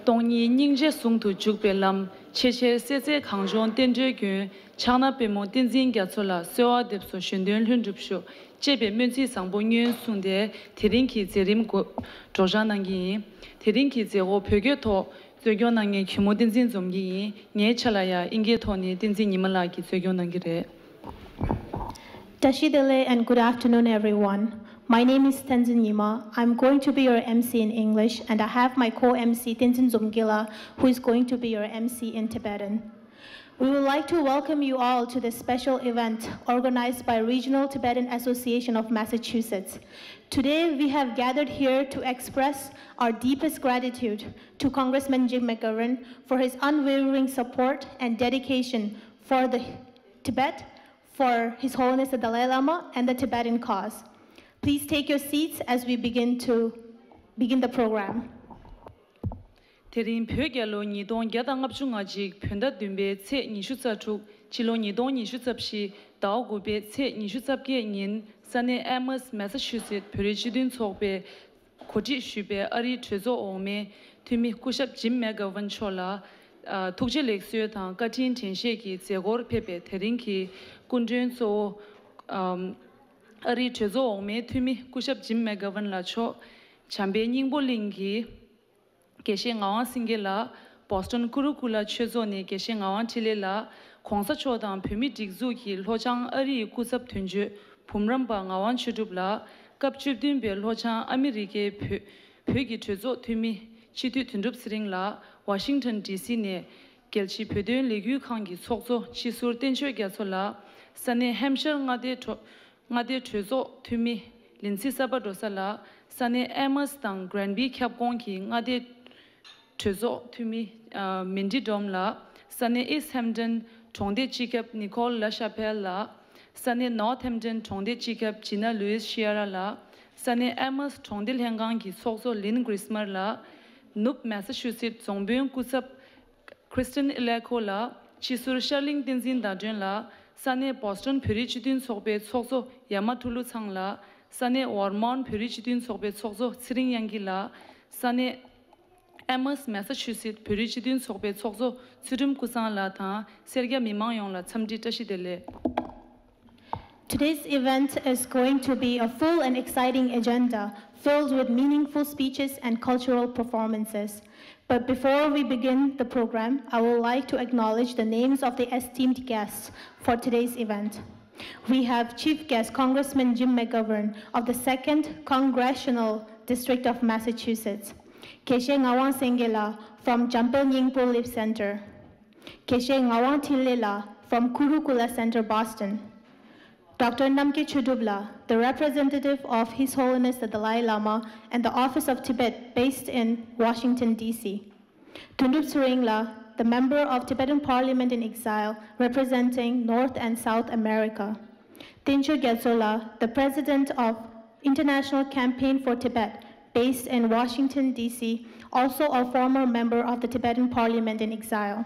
동니 닝제 송투 죽벨람 체체 세세 강종 덴제균 차나 베모 덴진 갸솔라 세와 뎁소 신된 흔줍쇼 제베 면지 상봉윤 송데 테린키 제림 고 조자난기 테린키 제고 벽여토 쇠교난게 규모 덴진 좀기 녜찰라야 인게토니 덴진 니말라기 쇠교난기래. Tashidele and good afternoon, everyone. My name is Tenzin Yima. I'm going to be your MC in English, and I have my co-MC Tenzin Zumgila, who is going to be your MC in Tibetan. We would like to welcome you all to this special event organized by Regional Tibetan Association of Massachusetts. Today, we have gathered here to express our deepest gratitude to Congressman Jim McGovern for his unwavering support and dedication for the Tibet, for His Holiness the Dalai Lama, and the Tibetan cause. Please take your seats as we begin the program. Terin pyogyalo nidong gyadangap chungajik pyonda dumbe tse nishutsachuk chilo nidong nishutsapshi dao gube tse nishutsapge nin sane Amos, Massachusetts pyorichidun tsokbe koji shube ari trezo ome tumi kushab Jim McGovern chola tukje leksyo tang katin tenshe ki zegor pepe terin ki kunjun so ari trezo ome tumi kushab Jim McGovern la cho chambe ningbo lingi keshe ngawan singela Boston kurukula chezo ne keshe ngawan tilela khongsa chodang phemi digzu ki lojang ari kusap thunju phumramba ngawan chudubla kapchubdin be lojang Amerike phegi chezo thumi chitu thundup siringla Washington DC ne gelchi phedön legu khangi sokso chisur tencho gyasola sane Hampshire ngade chezo thumi linsi sabadosala sane Amos tang Granby kyapkong ki ngade Trezo Tumi Mindy Domla, Sane Easthampton, Chongde Chikap Nicole La Chapelle La, Sane Northampton, Chongde Chikap Gina Louis Shiara La, Sane Amos, Chongde Hengang Ki Sokso Lynn Grismer La, Nup Massachusetts, Zongbyon Kusap Kristen Eleko La, Chisur Sherling Tenzin Dajen La, Sane Boston Purichidin Sokbe Sokso Yamatulu Tsang La, Sane Warmon Purichidin Sokbe Sokso Siring Yangi La, Sane Amos, Massachusetts, Purichidin Sokbe Sokso Surim Kusan La Tang, Sergia Mimang La Tsamdi Tashidele. Today's event is going to be a full and exciting agenda filled with meaningful speeches and cultural performances. But before we begin the program, I would like to acknowledge the names of the esteemed guests for today's event. We have Chief Guest Congressman Jim McGovern of the 2nd Congressional District of Massachusetts. Keshe Ngawan Sengela from Jampel Nyingpo Lip Center. Keshe Ngawan Tilela from Kurukula Center, Boston. Dr. Namke Chudubla, the representative of His Holiness the Dalai Lama and the Office of Tibet based in Washington, D.C. Tundup Suringla, the member of Tibetan Parliament in Exile representing North and South America. Tincho Gedzola, the president of International Campaign for Tibet based in Washington, D.C., also a former member of the Tibetan Parliament in Exile.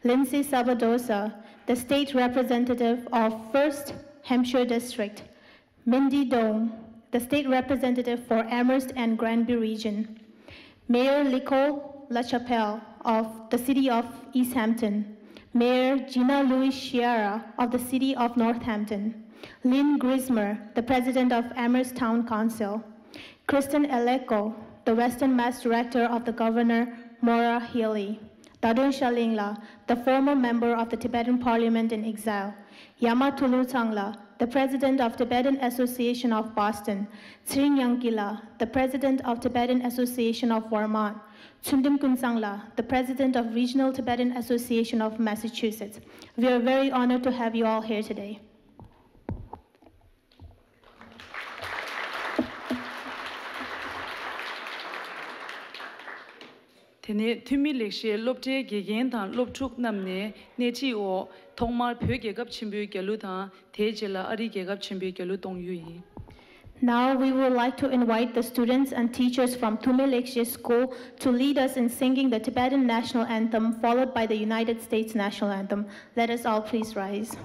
Lindsay Sabadosa, the state representative of 1st Hampshire District. Mindy Dome, the state representative for Amherst and Granby region. Mayor Nicole La Chapelle of the city of Easthampton. Mayor Gina Louis Shiara of the city of Northampton. Lynn Grismer, the president of Amherst Town Council. Kristen Eleko, the Western Mass Director of the Governor Maura Healey. Dadun Shalingla, the former member of the Tibetan Parliament in Exile. Yama Tulu Tsangla, the president of Tibetan Association of Boston. Tsring Yankila, the president of Tibetan Association of Vermont. Tsundim Kunsangla, the president of Regional Tibetan Association of Massachusetts. We are very honored to have you all here today. Tene tumi lekshe lopte gegen tan lopchuk namne nechi o thongmar phyo gegap chimbu gelu tha thejela ari gegap chimbu gelu tongyu. Now we would like to invite the students and teachers from Tume Lekshe School to lead us in singing the Tibetan National Anthem followed by the United States National Anthem. Let us all please rise.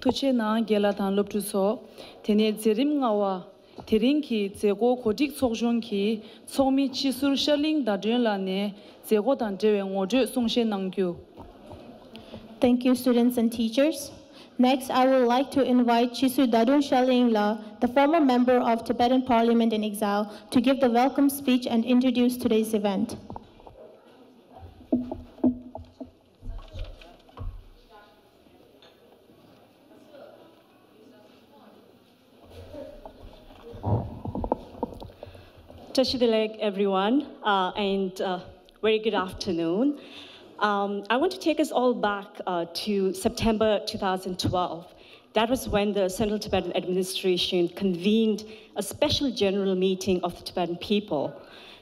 Tuche na gela tan lop tu so, tene zerim ngawa, tering ki zego kodik sokjong ki, somi chisur shaling da dren la ne, zego tan dewe ngoje songshe nangyu. Thank you, students and teachers. Next, I would like to invite Chisu Dadun Shalingla, the former member of Tibetan Parliament in Exile, to give the welcome speech and introduce today's event. Tashidilek, everyone, and very good afternoon. I want to take us all back to September 2012. That was when the Central Tibetan Administration convened a special general meeting of the Tibetan people.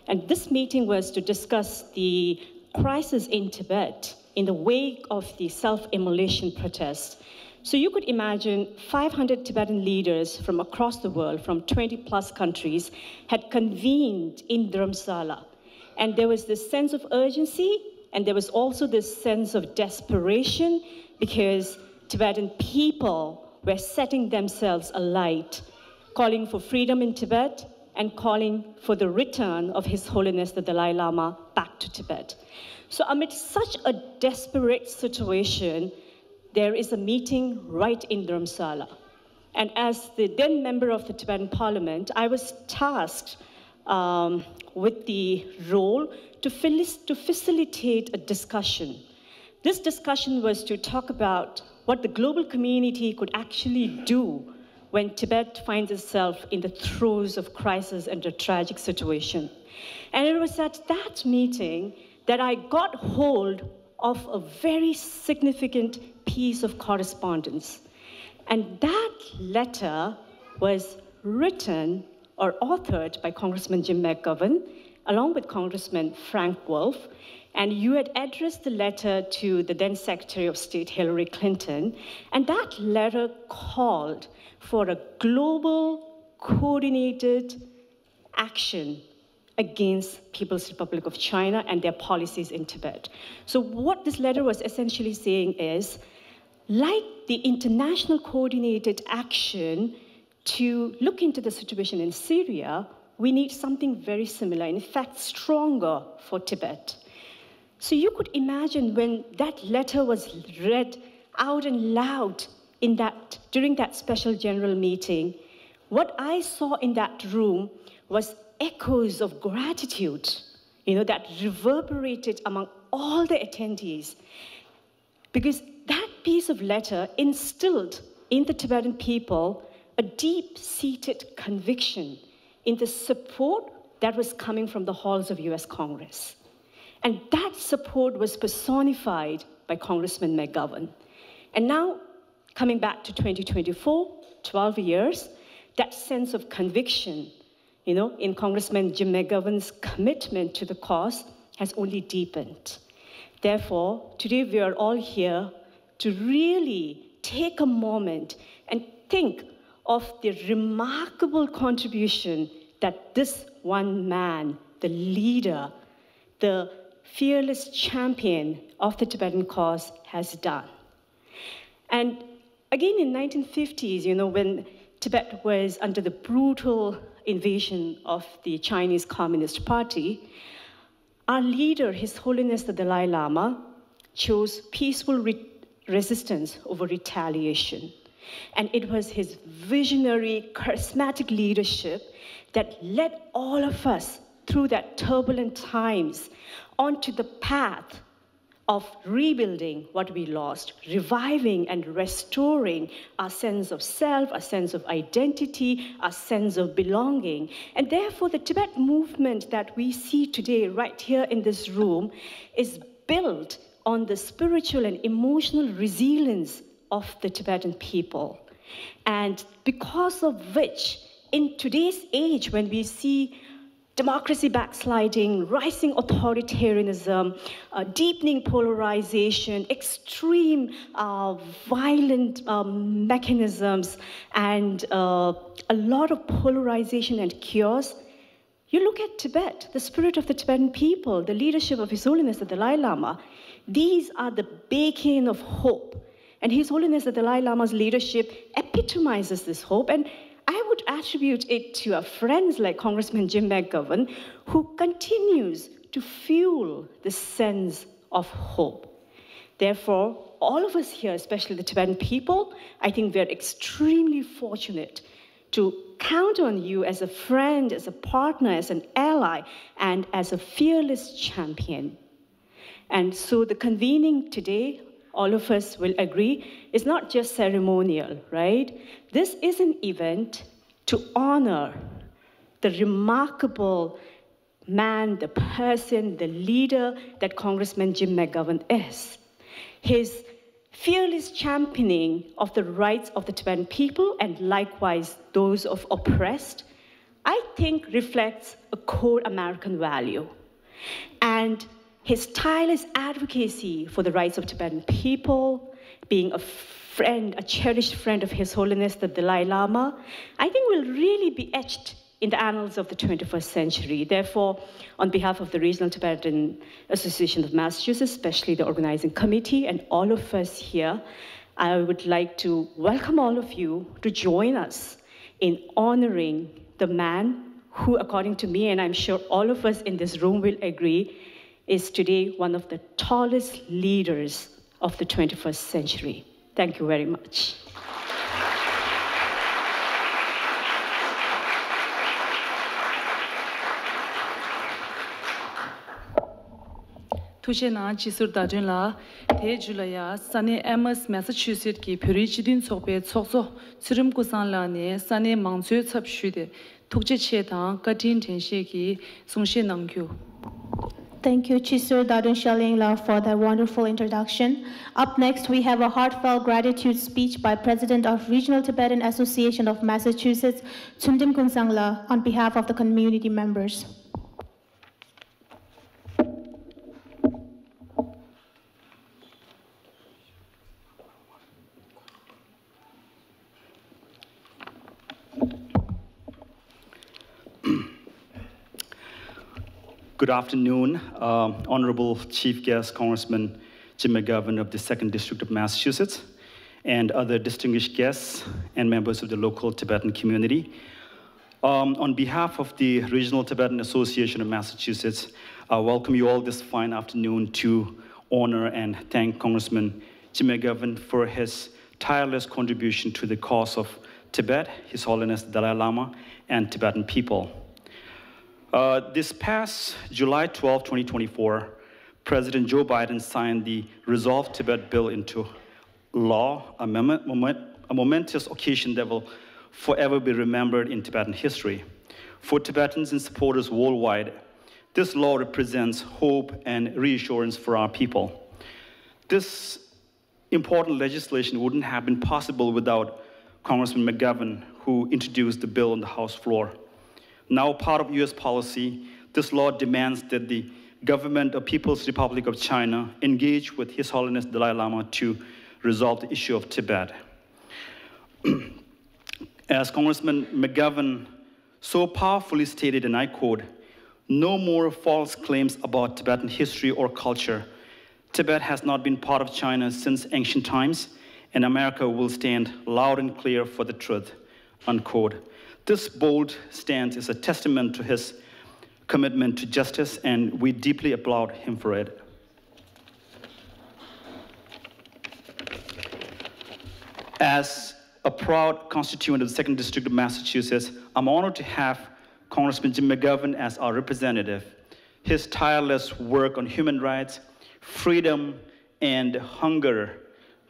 And this meeting was to discuss the crisis in Tibet in the wake of the self-immolation protests. So you could imagine 500 Tibetan leaders from across the world, from 20+ countries, had convened in Dharamsala. And there was this sense of urgency, and there was also this sense of desperation, because Tibetan people were setting themselves alight, calling for freedom in Tibet and calling for the return of His Holiness the Dalai Lama back to Tibet. So amid such a desperate situation, there is a meeting right in Dharamsala. And as the then member of the Tibetan Parliament, I was tasked with the role to facilitate a discussion. This discussion was to talk about what the global community could actually do when Tibet finds itself in the throes of crisis and a tragic situation. And it was at that meeting that I got hold of a very significant piece of correspondence. And that letter was written or authored by Congressman Jim McGovern, along with Congressman Frank Wolf. And you had addressed the letter to the then Secretary of State, Hillary Clinton. And that letter called for a global, coordinated action against People's Republic of China and their policies in Tibet. So what this letter was essentially saying is, like the international coordinated action to look into the situation in Syria, we need something very similar, in fact, stronger for Tibet. So you could imagine when that letter was read out and loud during that special general meeting, what I saw in that room was echoes of gratitude, that reverberated among all the attendees. Because that piece of letter instilled in the Tibetan people a deep-seated conviction in the support that was coming from the halls of US Congress. And that support was personified by Congressman McGovern. And now, coming back to 2024, 12 years, that sense of conviction, in Congressman Jim McGovern's commitment to the cause has only deepened. Therefore, today we are all here to really take a moment and think of the remarkable contribution that this one man, the leader, the fearless champion of the Tibetan cause has done. And again, in 1950s, when Tibet was under the brutal invasion of the Chinese Communist Party, our leader, His Holiness the Dalai Lama, chose peaceful resistance over retaliation. And it was his visionary, charismatic leadership that led all of us through that turbulent times onto the path of rebuilding what we lost, reviving and restoring our sense of self, our sense of identity, our sense of belonging. And therefore, the Tibet movement that we see today right here in this room is built on the spiritual and emotional resilience of the Tibetan people. And because of which, in today's age, when we see democracy backsliding, rising authoritarianism, deepening polarization, extreme violent mechanisms, and a lot of polarization and chaos, you look at Tibet, the spirit of the Tibetan people, the leadership of His Holiness the Dalai Lama. These are the beacon of hope And His Holiness the Dalai Lama's leadership epitomizes this hope. And I would attribute it to our friends like Congressman Jim McGovern, who continues to fuel the sense of hope. Therefore, all of us here, especially the Tibetan people, I think we're extremely fortunate to count on you as a friend, as a partner, as an ally, and as a fearless champion. And so the convening today, all of us will agree, is not just ceremonial, right? This is an event to honor the remarkable man, the person, the leader that Congressman Jim McGovern is. His fearless championing of the rights of the Tibetan people and likewise those of oppressed, I think reflects a core American value. And his tireless advocacy for the rights of Tibetan people, being a friend, a cherished friend of His Holiness the Dalai Lama, I think will really be etched in the annals of the 21st century. Therefore, on behalf of the Regional Tibetan Association of Massachusetts, especially the organizing committee and all of us here, I would like to welcome all of you to join us in honoring the man who, according to me, and I'm sure all of us in this room will agree, is today one of the tallest leaders of the 21st century. Thank you very much. Tushena Chisur Dajun La, Te Julaya, Sane Amos, Massachusetts, ki Purichidin Sope, Soso, Sirim Kusan Lane, Sane Mangsu Tsap Shude, Tukche Chetan, Katin Tensheki, Sungshe Nangkyu. Thank you, Chisur Dadun Shalingla, for that wonderful introduction. Up next, we have a heartfelt gratitude speech by President of Regional Tibetan Association of Massachusetts, Tsumdim Kunsangla, on behalf of the community members. Good afternoon, Honorable Chief Guest Congressman Jim McGovern of the 2nd District of Massachusetts, and other distinguished guests and members of the local Tibetan community. On behalf of the Regional Tibetan Association of Massachusetts, I welcome you all this fine afternoon to honor and thank Congressman Jim McGovern for his tireless contribution to the cause of Tibet, His Holiness the Dalai Lama, and Tibetan people. This past July 12, 2024, President Joe Biden signed the Resolve Tibet Bill into law, a momentous occasion that will forever be remembered in Tibetan history. For Tibetans and supporters worldwide, this law represents hope and reassurance for our people. This important legislation wouldn't have been possible without Congressman McGovern, who introduced the bill on the House floor. Now part of US policy, this law demands that the government of People's Republic of China engage with His Holiness Dalai Lama to resolve the issue of Tibet. As Congressman McGovern so powerfully stated, and I quote, "No more false claims about Tibetan history or culture. Tibet has not been part of China since ancient times, and America will stand loud and clear for the truth," unquote. This bold stance is a testament to his commitment to justice, and we deeply applaud him for it. As a proud constituent of the 2nd District of Massachusetts, I'm honored to have Congressman Jim McGovern as our representative. His tireless work on human rights, freedom, and hunger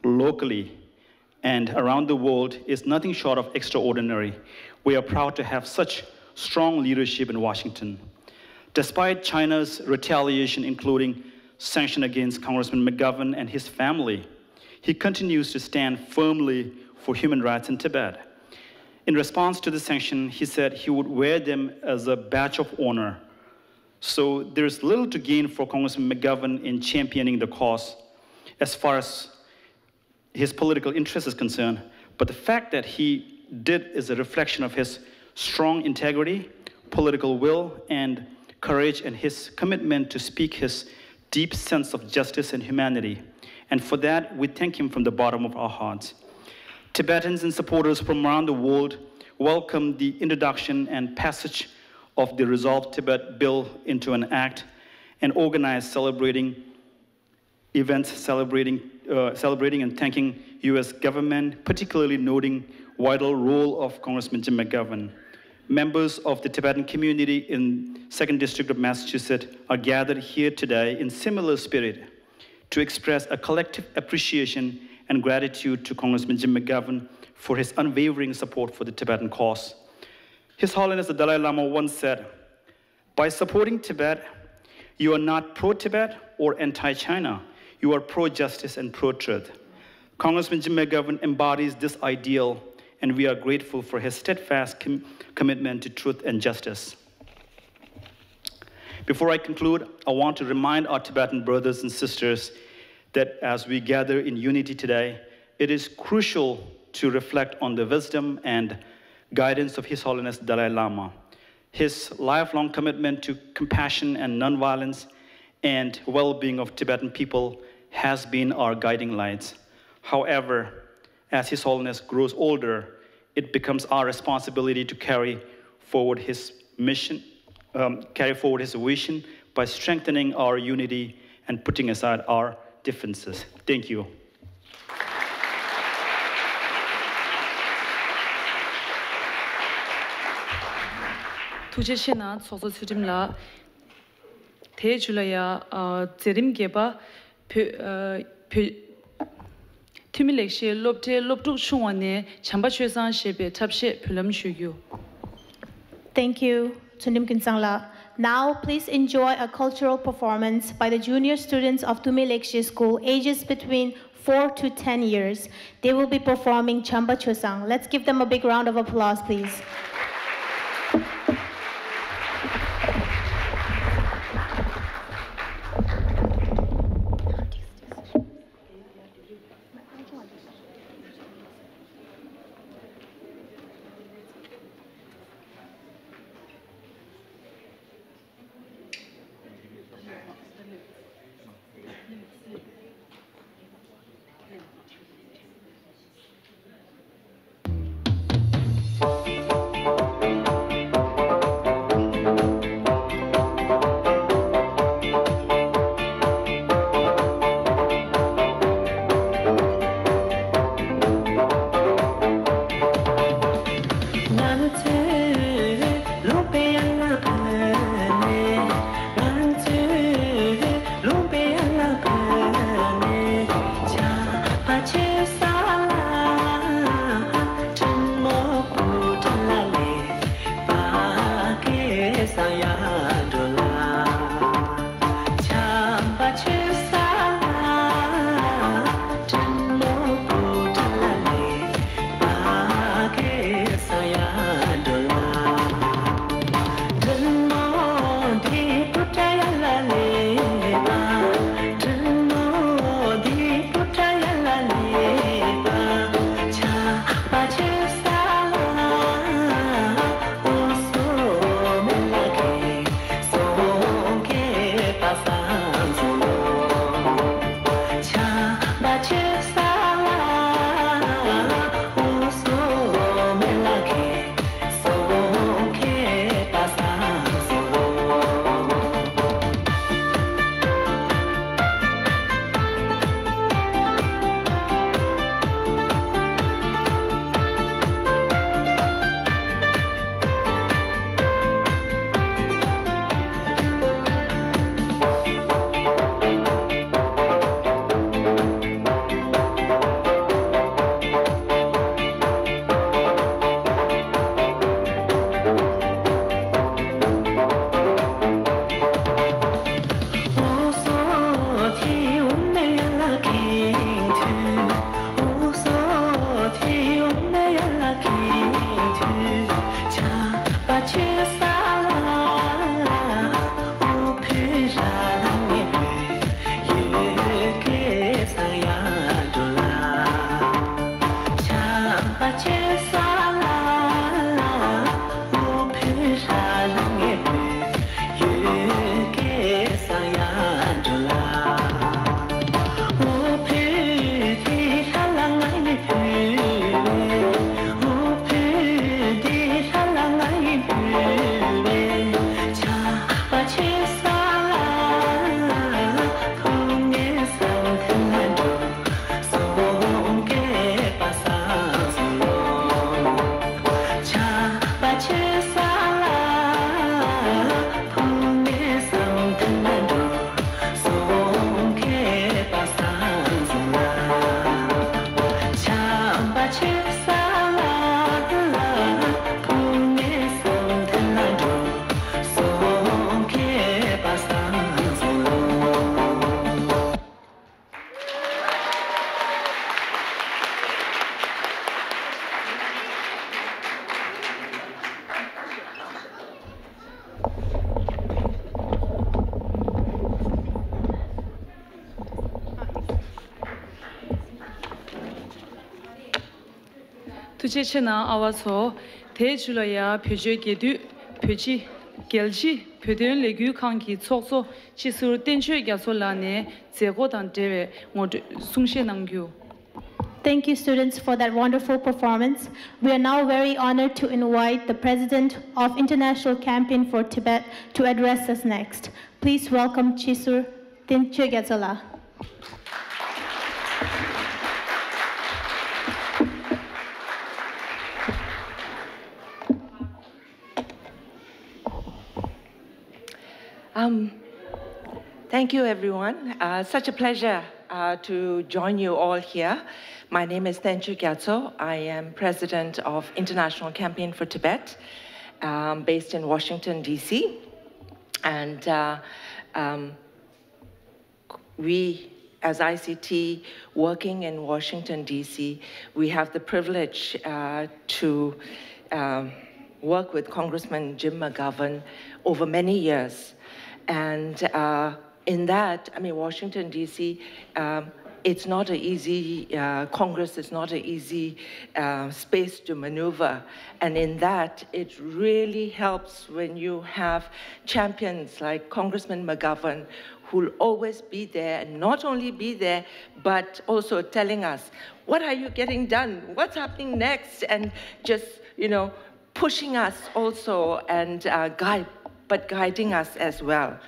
locally and around the world is nothing short of extraordinary. We are proud to have such strong leadership in Washington. Despite China's retaliation, including sanctions against Congressman McGovern and his family, he continues to stand firmly for human rights in Tibet. In response to the sanction, he said he would wear them as a badge of honor. So there's little to gain for Congressman McGovern in championing the cause as far as his political interest is concerned, but the fact that he did is a reflection of his strong integrity, political will, and courage, and his commitment to speak his deep sense of justice and humanity. and for that, we thank him from the bottom of our hearts. Tibetans and supporters from around the world welcome the introduction and passage of the Resolve Tibet Bill into an act and organize celebrating events celebrating and thanking U.S. government, particularly noting vital role of Congressman Jim McGovern. Members of the Tibetan community in 2nd District of Massachusetts are gathered here today in similar spirit to express a collective appreciation and gratitude to Congressman Jim McGovern for his unwavering support for the Tibetan cause. His Holiness the Dalai Lama once said, "By supporting Tibet, you are not pro-Tibet or anti-China. You are pro-justice and pro-truth." Congressman Jim McGovern embodies this ideal, and we are grateful for his steadfast commitment to truth and justice. Before I conclude, I want to remind our Tibetan brothers and sisters that as we gather in unity today, it is crucial to reflect on the wisdom and guidance of His Holiness Dalai Lama. His lifelong commitment to compassion and nonviolence and well-being of Tibetan people has been our guiding lights. However, as His Holiness grows older, it becomes our responsibility to carry forward his mission, carry forward his vision by strengthening our unity and putting aside our differences. Thank you. 투제시나 소소 수림라 대줄라야 제림게바 투밀렉시 롭테 롭둑 숑원네 참바쉐산 셰베 탑셰 필름슈유. Thank you, Chundim Kinsangla. Now, please enjoy a cultural performance by the junior students of Tume Lekshie School, ages between 4 to 10 years. They will be performing Chamba Chosang. Let's give them a big round of applause, please. Tuchechena awaso te julaya pyoje gedu pyoji gelji pyoden legu kangi tsokso chisur tenchue gyaso lane zego dan dewe ngod sungshe nangyu. Thank you, students, for that wonderful performance. We are now very honored to invite the President of International Campaign for Tibet to address us next. Please welcome Chisur Tenchue Gyatsola. Thank you, everyone. Such a pleasure to join you all here. My name is Tenchue Gyatso. I am president of International Campaign for Tibet, based in Washington, D.C. And we, as ICT, working in Washington, D.C., we have the privilege to work with Congressman Jim McGovern over many years. And in that, I mean, Washington, D.C., it's not an easy, Congress is not an easy space to maneuver. And in that, it really helps when you have champions like Congressman McGovern, who'll always be there, and not only be there, but also telling us, what are you getting done? What's happening next? And just, you know, pushing us also and guiding us as well.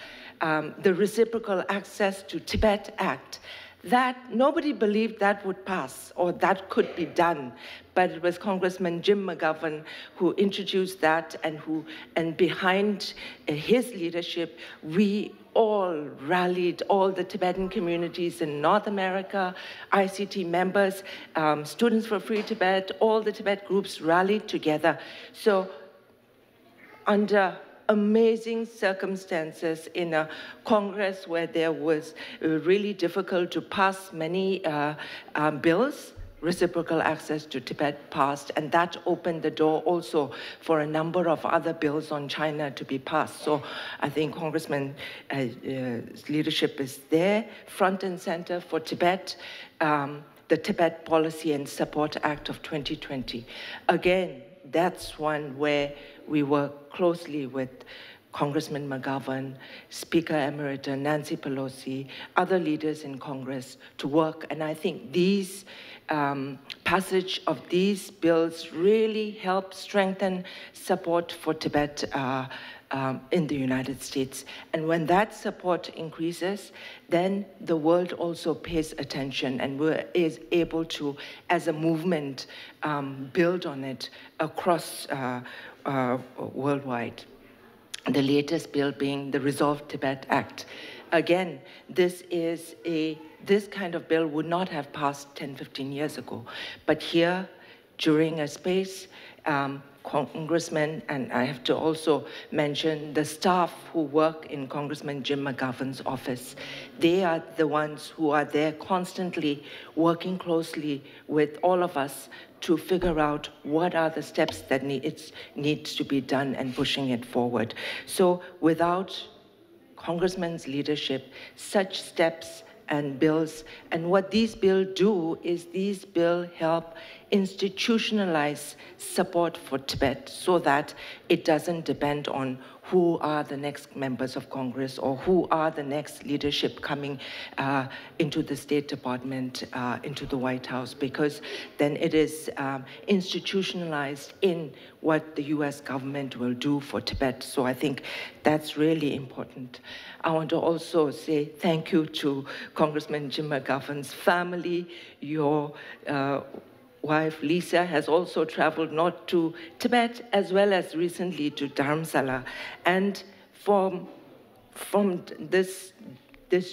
The Reciprocal Access to Tibet Act, that nobody believed that would pass or that could be done, but it was Congressman Jim McGovern who introduced that, and behind his leadership, we all rallied, all the Tibetan communities in North America, ICT members, Students for Free Tibet, all the Tibet groups rallied together. So under amazing circumstances in a Congress where there was really difficult to pass many bills, Reciprocal Access to Tibet passed, and that opened the door also for a number of other bills on China to be passed. So I think Congressman's leadership is there, front and center for Tibet, the Tibet Policy and Support Act of 2020. Again, that's one where we work closely with Congressman McGovern, Speaker Emerita Nancy Pelosi, other leaders in Congress to work. And I think these passage of these bills really help strengthen support for Tibet in the United States. And when that support increases, then the world also pays attention and is able to, as a movement, build on it across worldwide. The latest bill being the Resolve Tibet Act. Again, this kind of bill would not have passed 10, 15 years ago. But here, during a space, Congressmen, and I have to also mention the staff who work in Congressman Jim McGovern's office. They are the ones who are there constantly working closely with all of us to figure out what are the steps that needs to be done and pushing it forward. So without Congressman's leadership, such steps and bills, and what these bills do is these bills help institutionalize support for Tibet so that it doesn't depend on who are the next members of Congress or who are the next leadership coming into the State Department, into the White House, because then it is institutionalized in what the US government will do for Tibet. So I think that's really important. I want to also say thank you to Congressman Jim McGovern's family. Your wife, Lisa, has also traveled north to Tibet as well as recently to Dharamsala. And from this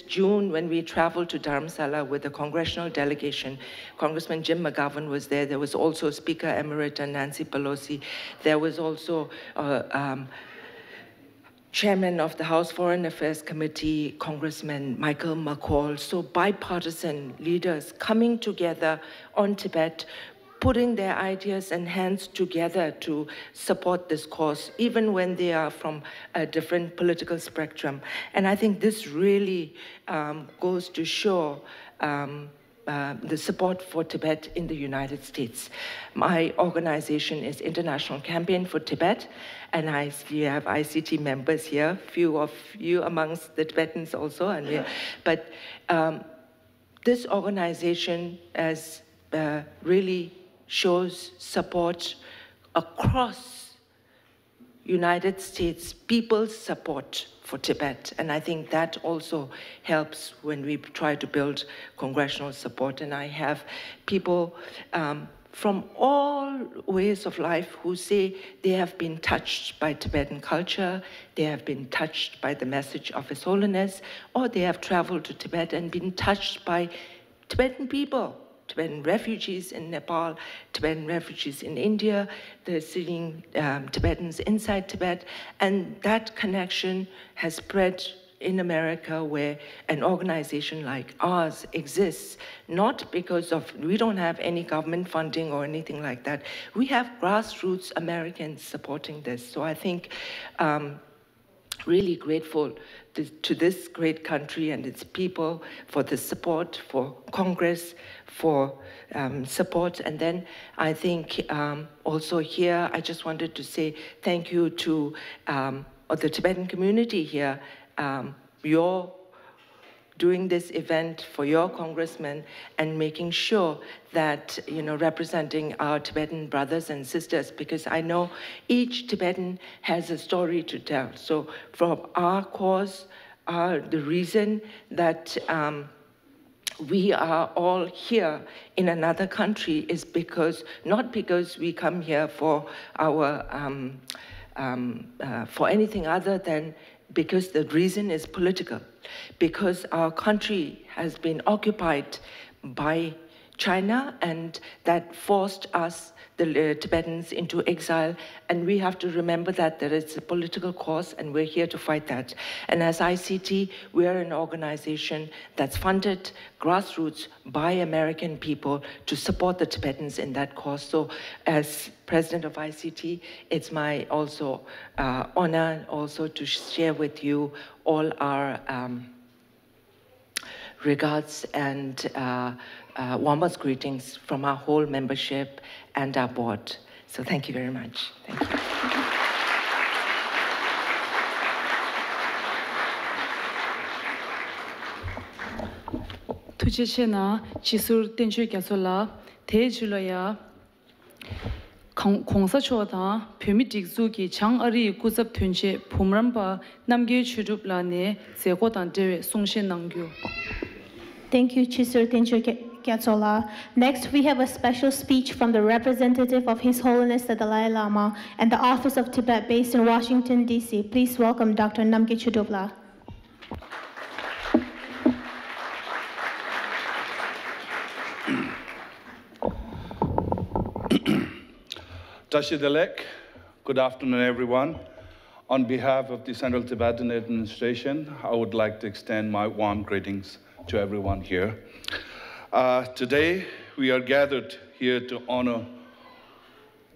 June, when we traveled to Dharamsala with the congressional delegation, Congressman Jim McGovern was there. There was also Speaker Emerita Nancy Pelosi. There was also Chairman of the House Foreign Affairs Committee, Congressman Michael McCall. So bipartisan leaders coming together on Tibet, putting their ideas and hands together to support this cause, even when they are from a different political spectrum. And I think this really goes to show the support for Tibet in the United States. My organization is International Campaign for Tibet, and I see you have ICT members here, few of you amongst the Tibetans also, but this organization has really shows support across United States, people's support for Tibet. And I think that also helps when we try to build congressional support. And I have people from all ways of life who say they have been touched by Tibetan culture, they have been touched by the message of His Holiness, or they have traveled to Tibet and been touched by Tibetan people, Tibetan refugees in Nepal, Tibetan refugees in India, they're seeing Tibetans inside Tibet, and that connection has spread in America, where an organization like ours exists, not because of, we don't have any government funding or anything like that. We have grassroots Americans supporting this. So I think really grateful to this great country and its people for the support, for Congress, for support. And then I think also here, I just wanted to say thank you to the Tibetan community here. You're doing this event for your congressman and making sure that, representing our Tibetan brothers and sisters, because I know each Tibetan has a story to tell. So from our cause, the reason that we are all here in another country is because, not because we come here for our, for anything other than because the reason is political, because our country has been occupied by China, and that forced us, the Tibetans, into exile. And we have to remember that it's a political cause, and we're here to fight that. And as ICT, we are an organization that's funded grassroots by American people to support the Tibetans in that cause. So as president of ICT, it's my also honor also to share with you all our regards and warmest greetings from our whole membership and our board. So thank you very much. Thank you. Tujeshena Chisur Tenchu Kasola, Tejulaya Kongsa Chota, Pimitik Zuki, Chang Ari Kusap Tunche, Pumramba, Namge Chuduplane, Sekotan Dere, Songshen Nangyu. Thank you, Chisur Tenchu Kyatsola. Next, we have a special speech from the representative of His Holiness the Dalai Lama and the Office of Tibet based in Washington, D.C. Please welcome Dr. Namge Chudupla. Tashidalek, good afternoon, everyone. On behalf of the Central Tibetan Administration, I would like to extend my warm greetings to everyone here. Today, we are gathered here to honor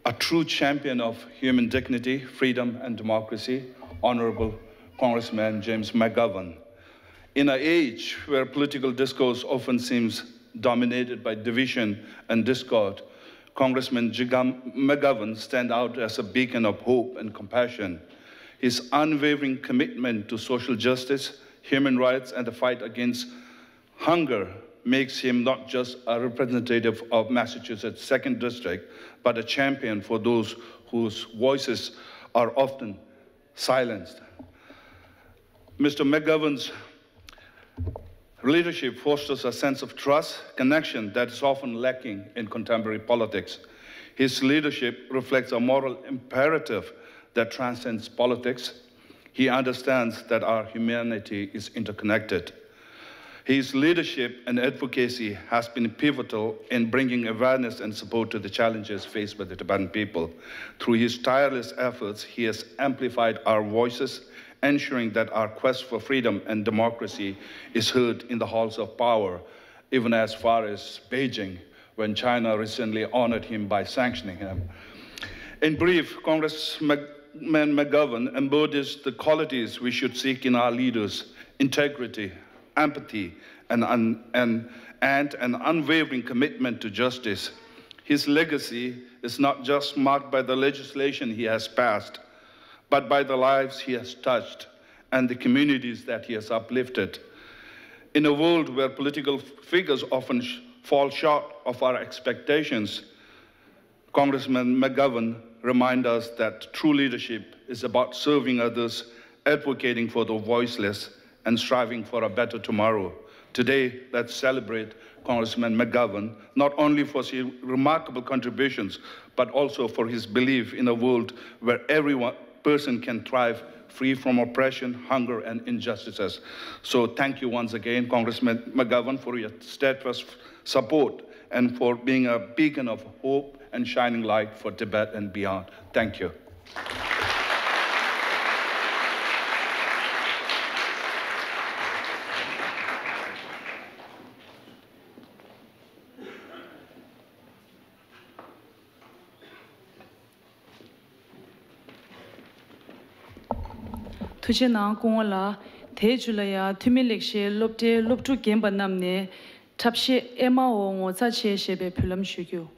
a true champion of human dignity, freedom, and democracy, Honorable Congressman James McGovern. In an age where political discourse often seems dominated by division and discord, Congressman McGovern stands out as a beacon of hope and compassion. His unwavering commitment to social justice, human rights, and the fight against hunger makes him not just a representative of Massachusetts' 2nd District, but a champion for those whose voices are often silenced. Mr. McGovern's leadership fosters a sense of trust, connection that is often lacking in contemporary politics. His leadership reflects a moral imperative that transcends politics. He understands that our humanity is interconnected. His leadership and advocacy has been pivotal in bringing awareness and support to the challenges faced by the Tibetan people. Through his tireless efforts, he has amplified our voices, ensuring that our quest for freedom and democracy is heard in the halls of power, even as far as Beijing, when China recently honored him by sanctioning him. In brief, Congressman McGovern embodies the qualities we should seek in our leaders: integrity, empathy, and and an unwavering commitment to justice. His legacy is not just marked by the legislation he has passed, but by the lives he has touched and the communities that he has uplifted. In a world where political figures often fall short of our expectations, Congressman McGovern reminds us that true leadership is about serving others, advocating for the voiceless, and striving for a better tomorrow. Today, let's celebrate Congressman McGovern, not only for his remarkable contributions, but also for his belief in a world where every person can thrive free from oppression, hunger, and injustices. So thank you once again, Congressman McGovern, for your steadfast support and for being a beacon of hope and shining light for Tibet and beyond. Thank you. Tujena Kongola, Tejulaya, Tumilekshe, Lopte, Loptu Gemba Namne, Tapshe Emma Ongo, Sache Shebe Pulam Shugyu.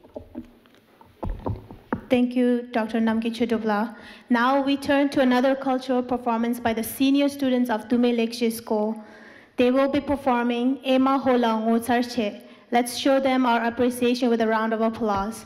Thank you, Dr. Namki Chudovla. Now we turn to another cultural performance by the senior students of Dume Lekshe School. They will be performing Ema Hola Ngotsarche. Let's show them our appreciation with a round of applause.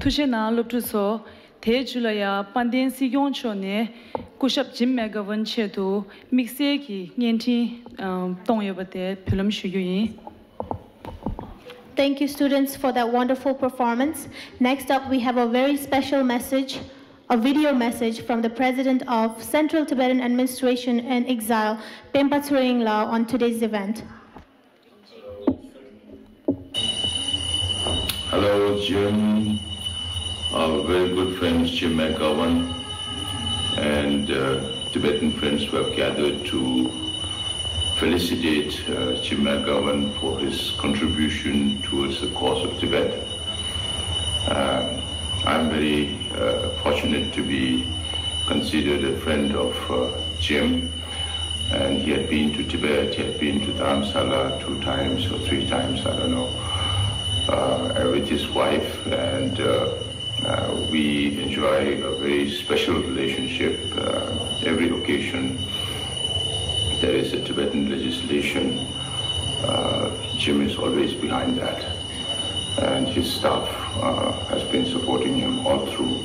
Tushena Luptuso, Te Julaya, Pandin Sigon Chone, Kushap Jim McGovern Chetu, Mixeki, Nienti, Tongyabate, Pulam Shuyi. Thank you, students, for that wonderful performance. Next up, we have a very special message, a video message from the President of Central Tibetan Administration in Exile, Pempa Tsuringla, on today's event. Hello, Jim. Our very good friends, Jim McGovern, and Tibetan friends who have gathered to felicitate Jim McGovern for his contribution towards the cause of Tibet. I'm very fortunate to be considered a friend of Jim, and he had been to Tibet, he had been to Dharamsala 2 times or 3 times, I don't know, with his wife, and we enjoy a very special relationship. Every occasion there is a Tibetan legislation, Jim is always behind that. And his staff has been supporting him all through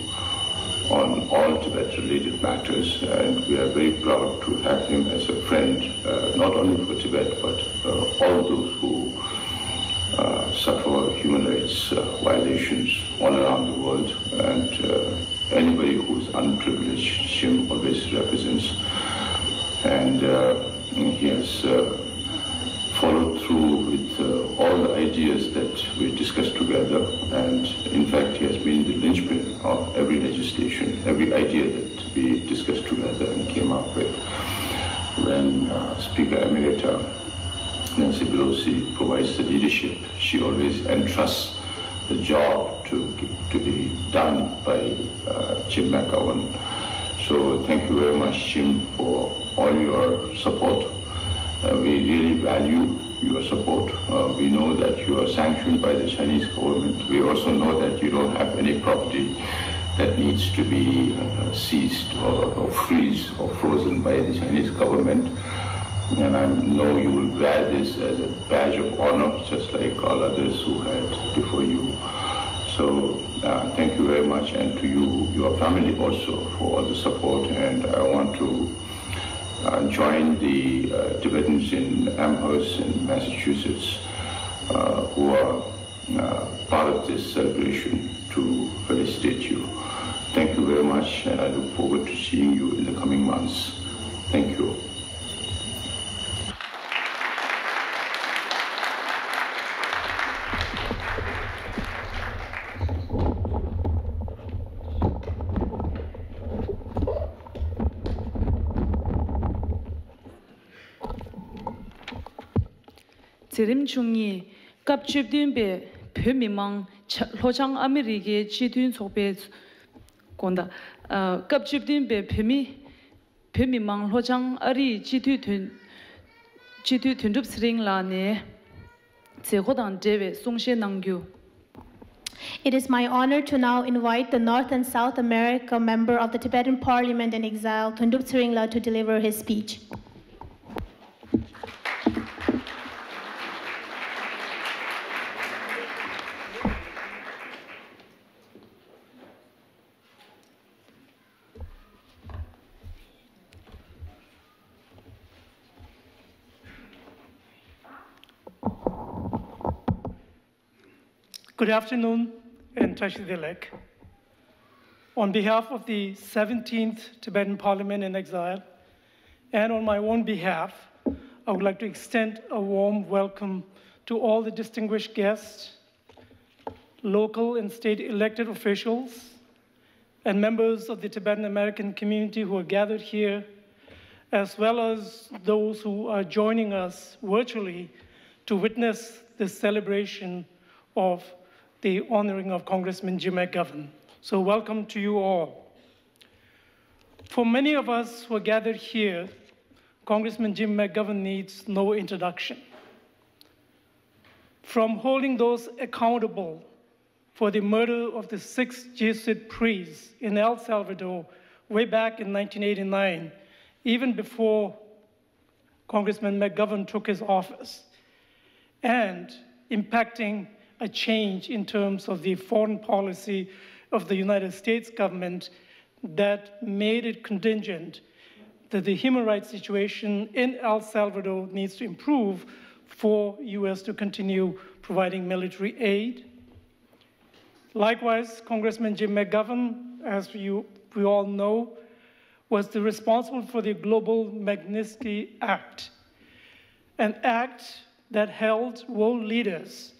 on all Tibet-related matters. And we are very proud to have him as a friend, not only for Tibet, but all those who suffer human rights violations all around the world, and anybody who's unprivileged, Jim always represents. And he has followed through with all the ideas that we discussed together, and in fact he has been the linchpin of every legislation, every idea that we discussed together and came up with. When Speaker Emerita Nancy Pelosi provides the leadership, she always entrusts the job to be done by Jim McGovern. So thank you very much, Jim, for all your support. We really value your support. We know that you are sanctioned by the Chinese government. We also know that you don't have any property that needs to be seized or freeze or frozen by the Chinese government. And I know you will wear this as a badge of honor, just like all others who had before you. So thank you very much, and to you, your family also, for all the support. And I want to join the Tibetans in Amherst in Massachusetts who are part of this celebration to felicitate you. Thank you very much, and I look forward to seeing you in the coming months. Thank you. Zirim chungi kap chubdun be pyo mimang lochang Amerike chidun sokbe konda kap chubdun be pyo mimang lochang ari chidu tundup sring la ne zegodan dewe songshe nangyu. It is my honor to now invite the North and South America member of the Tibetan Parliament in Exile, Tundup Tsuringla, to deliver his speech. Good afternoon, and Tashidilek. On behalf of the 17th Tibetan Parliament in Exile, and on my own behalf, I would like to extend a warm welcome to all the distinguished guests, local and state elected officials, and members of the Tibetan American community who are gathered here, as well as those who are joining us virtually to witness this celebration of the honoring of Congressman Jim McGovern. So welcome to you all. For many of us who are gathered here, Congressman Jim McGovern needs no introduction. from holding those accountable for the murder of the 6 Jesuit priests in El Salvador way back in 1989, even before Congressman McGovern took his office, and impacting a change in terms of the foreign policy of the United States government that made it contingent that the human rights situation in El Salvador needs to improve for US to continue providing military aid. Likewise, Congressman Jim McGovern, as we all know, was responsible for the Global Magnitsky Act, an act that held world leaders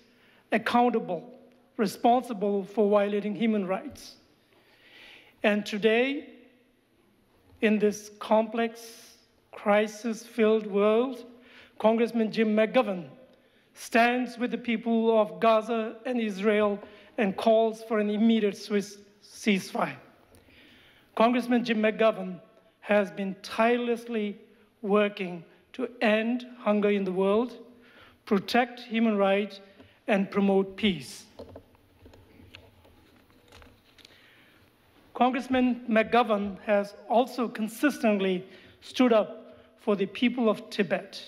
accountable, responsible for violating human rights. And today, in this complex, crisis-filled world, Congressman Jim McGovern stands with the people of Gaza and Israel and calls for an immediate ceasefire. Congressman Jim McGovern has been tirelessly working to end hunger in the world, protect human rights, and promote peace. Congressman McGovern has also consistently stood up for the people of Tibet.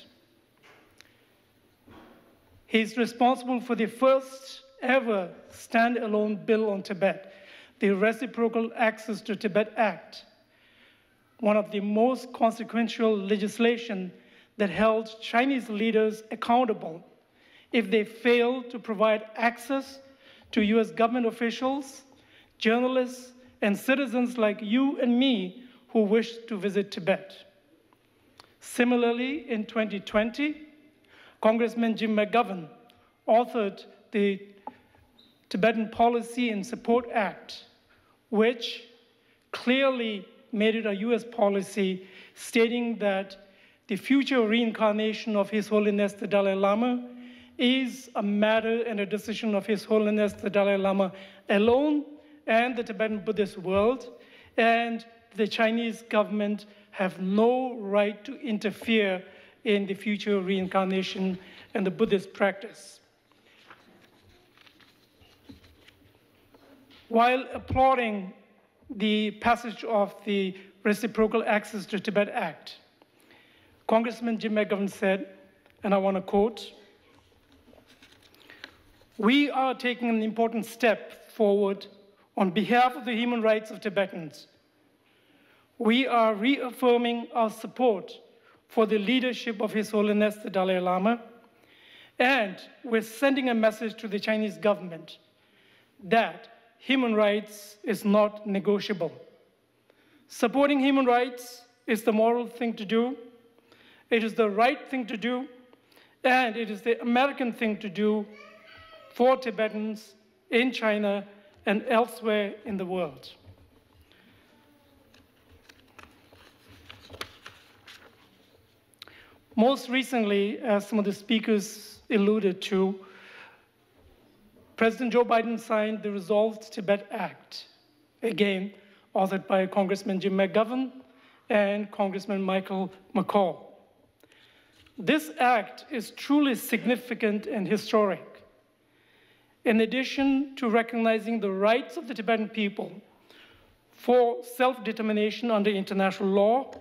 He's responsible for the first ever standalone bill on Tibet, the Reciprocal Access to Tibet Act, one of the most consequential legislation that held Chinese leaders accountable if they failed to provide access to US government officials, journalists, and citizens like you and me who wish to visit Tibet. Similarly, in 2020, Congressman Jim McGovern authored the Tibetan Policy and Support Act, which clearly made it a US policy stating that the future reincarnation of His Holiness the Dalai Lama is a matter and a decision of His Holiness the Dalai Lama alone and the Tibetan Buddhist world, and the Chinese government have no right to interfere in the future reincarnation and the Buddhist practice. While applauding the passage of the Reciprocal Access to Tibet Act, Congressman Jim McGovern said, and I want to quote, "We are taking an important step forward on behalf of the human rights of Tibetans. We are reaffirming our support for the leadership of His Holiness the Dalai Lama, and we're sending a message to the Chinese government that human rights is not negotiable. Supporting human rights is the moral thing to do, it is the right thing to do, and it is the American thing to do for Tibetans in China and elsewhere in the world." Most recently, as some of the speakers alluded to, President Joe Biden signed the Resolved Tibet Act, again, authored by Congressman Jim McGovern and Congressman Michael McCall. This act is truly significant and historic. In addition to recognizing the rights of the Tibetan people for self-determination under international law,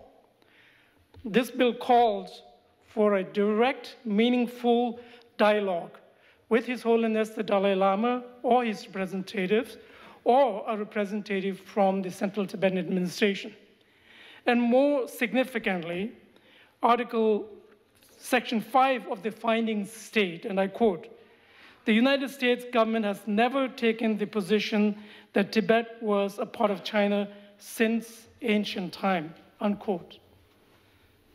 this bill calls for a direct, meaningful dialogue with His Holiness the Dalai Lama or his representatives, or a representative from the Central Tibetan Administration. And more significantly, Section 5 of the findings state, and I quote, "The United States government has never taken the position that Tibet was a part of China since ancient time," unquote.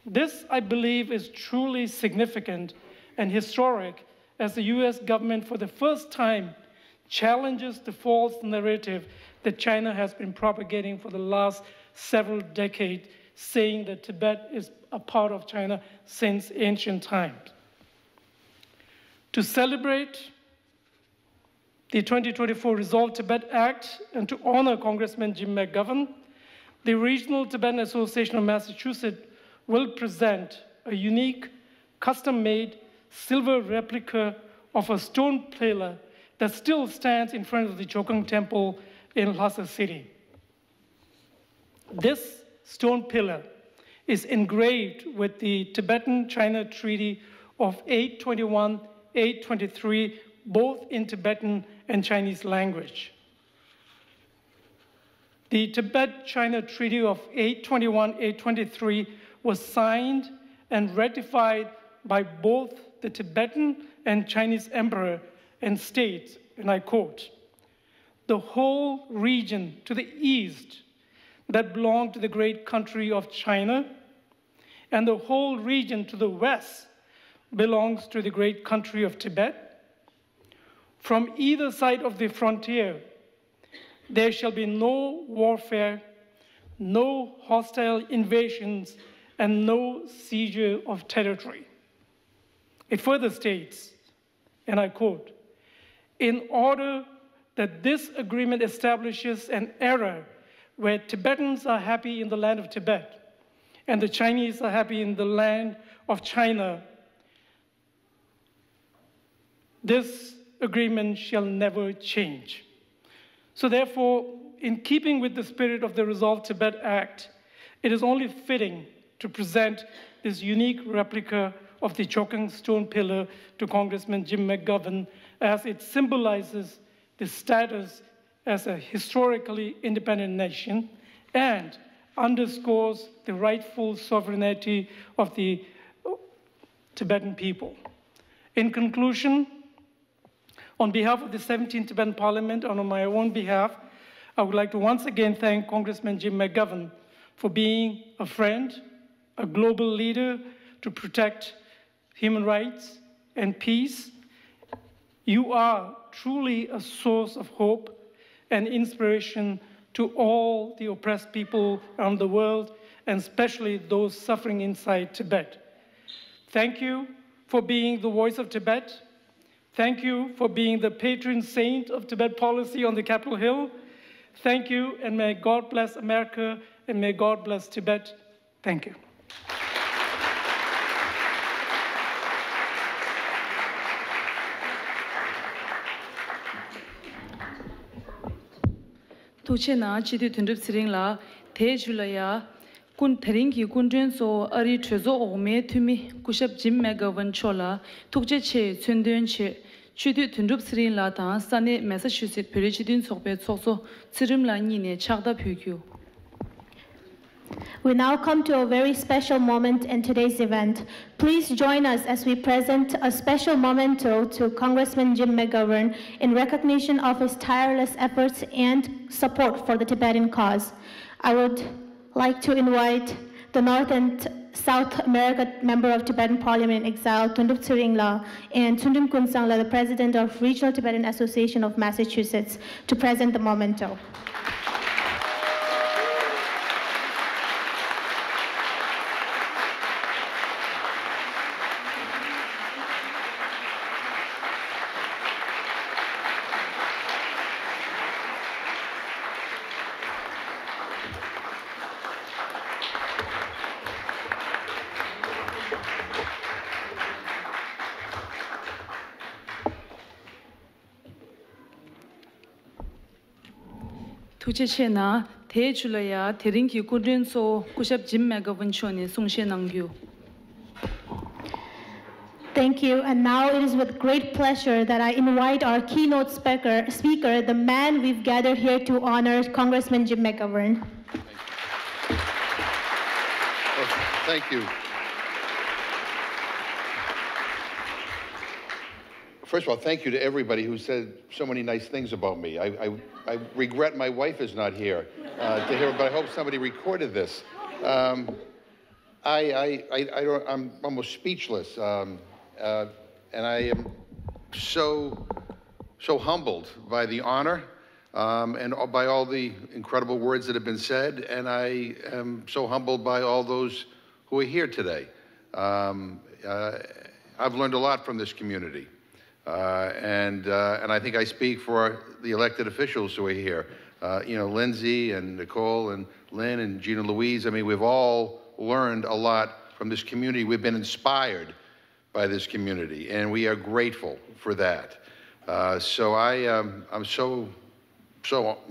This, I believe, is truly significant and historic as the US government for the first time challenges the false narrative that China has been propagating for the last several decades, saying that Tibet is a part of China since ancient times. To celebrate the 2024 Resolve Tibet Act and to honor Congressman Jim McGovern, the Regional Tibetan Association of Massachusetts will present a unique, custom-made silver replica of a stone pillar that still stands in front of the Chokang Temple in Lhasa City. This stone pillar is engraved with the Tibetan-China Treaty of 821-823, both in Tibetan and Chinese language. The Tibet-China Treaty of 821-823 was signed and ratified by both the Tibetan and Chinese emperor and states, and I quote, "The whole region to the east that belonged to the great country of China, and the whole region to the west belongs to the great country of Tibet. From either side of the frontier, there shall be no warfare, no hostile invasions, and no seizure of territory." It further states, and I quote, "In order that this agreement establishes an era where Tibetans are happy in the land of Tibet and the Chinese are happy in the land of China, this agreement shall never change." So therefore, in keeping with the spirit of the Resolve Tibet Act, it is only fitting to present this unique replica of the Chokang stone pillar to Congressman Jim McGovern, as it symbolizes the status as a historically independent nation and underscores the rightful sovereignty of the Tibetan people. In conclusion, on behalf of the 17th Tibetan Parliament and on my own behalf, I would like to once again thank Congressman Jim McGovern for being a friend, a global leader to protect human rights and peace. You are truly a source of hope and inspiration to all the oppressed people around the world, and especially those suffering inside Tibet. Thank you for being the voice of Tibet. Thank you for being the patron saint of Tibet policy on the Capitol Hill. Thank you, and may God bless America, and may God bless Tibet. Thank you. Tuchena chidu tundrup siring la te julaya kun teringi kundren so ari trezo ome tumi kushap Jim McGovern chola tukje che chundön che chidu tundrup siring la ta sane Massachusetts perechidin sokpe sokso tsirim la ni ne chagda phykyu. We now come to a very special moment in today's event. Please join us as we present a special memento to Congressman Jim McGovern in recognition of his tireless efforts and support for the Tibetan cause. I would like to invite the North and South America member of Tibetan Parliament in Exile, Tundup Tsiringla, and Tundum Kunsangla, the president of Regional Tibetan Association of Massachusetts, to present the memento. Tuchechena te julaya teringi kundren so kushap Jim McGovern chone sungshe nangyu. Thank you, and now it is with great pleasure that I invite our keynote speaker, the man we've gathered here to honor, Congressman Jim McGovern. Thank you. First of all, thank you to everybody who said so many nice things about me. I regret my wife is not here to hear, but I hope somebody recorded this. I'm almost speechless, and I am so humbled by the honor and by all the incredible words that have been said, and I am so humbled by all those who are here today. I've learned a lot from this community. And I think I speak for the elected officials who are here. You know, Lindsay and Nicole and Lynn and Gina Louise. I mean, we've all learned a lot from this community. We've been inspired by this community, and we are grateful for that. So I'm so,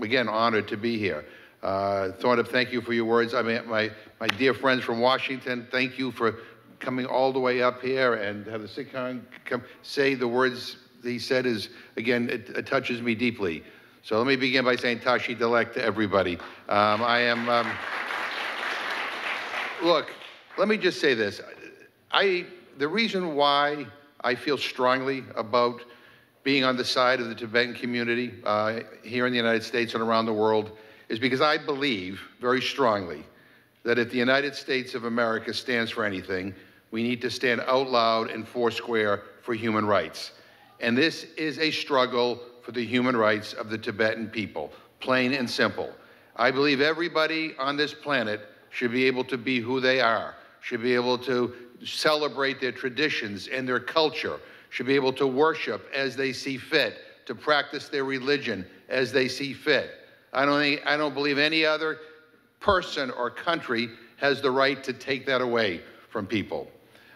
again, honored to be here. Thornton, thank you for your words. I mean, my dear friends from Washington, thank you for coming all the way up here and have the Sikhan come say the words he said is, again, it touches me deeply. So let me begin by saying Tashi Delek to everybody. Look, let me just say this. The reason why I feel strongly about being on the side of the Tibetan community here in the United States and around the world is because I believe very strongly that if the United States of America stands for anything, we need to stand out loud and foursquare for human rights. And this is a struggle for the human rights of the Tibetan people, plain and simple. I believe everybody on this planet should be able to be who they are, should be able to celebrate their traditions and their culture, should be able to worship as they see fit, to practice their religion as they see fit. I don't believe any other person or country has the right to take that away from people.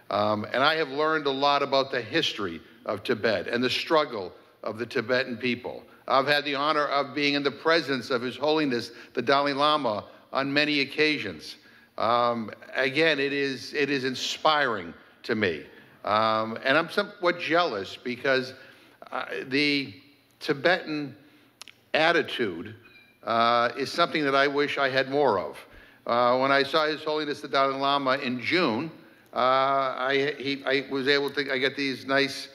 And I have learned a lot about the history of Tibet and the struggle of the Tibetan people. I've had the honor of being in the presence of His Holiness, the Dalai Lama, on many occasions. Again, it is inspiring to me. And I'm somewhat jealous because the Tibetan attitude is something that I wish I had more of. When I saw His Holiness the Dalai Lama in June, I was able to, I get these nice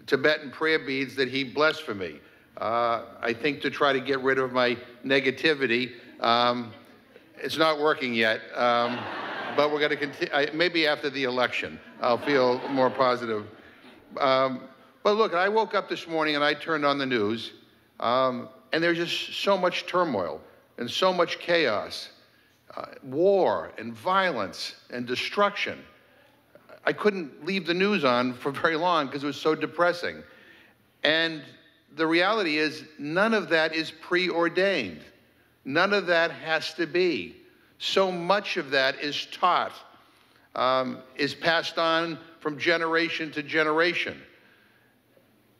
Tibetan prayer beads that he blessed for me. I think to try to get rid of my negativity. It's not working yet, but we're going to continue. Maybe after the election, I'll feel more positive. But look, I woke up this morning and I turned on the news, and there's just so much turmoil and so much chaos, war and violence and destruction. I couldn't leave the news on for very long because it was so depressing. And the reality is none of that is preordained. None of that has to be. So much of that is taught, is passed on from generation to generation.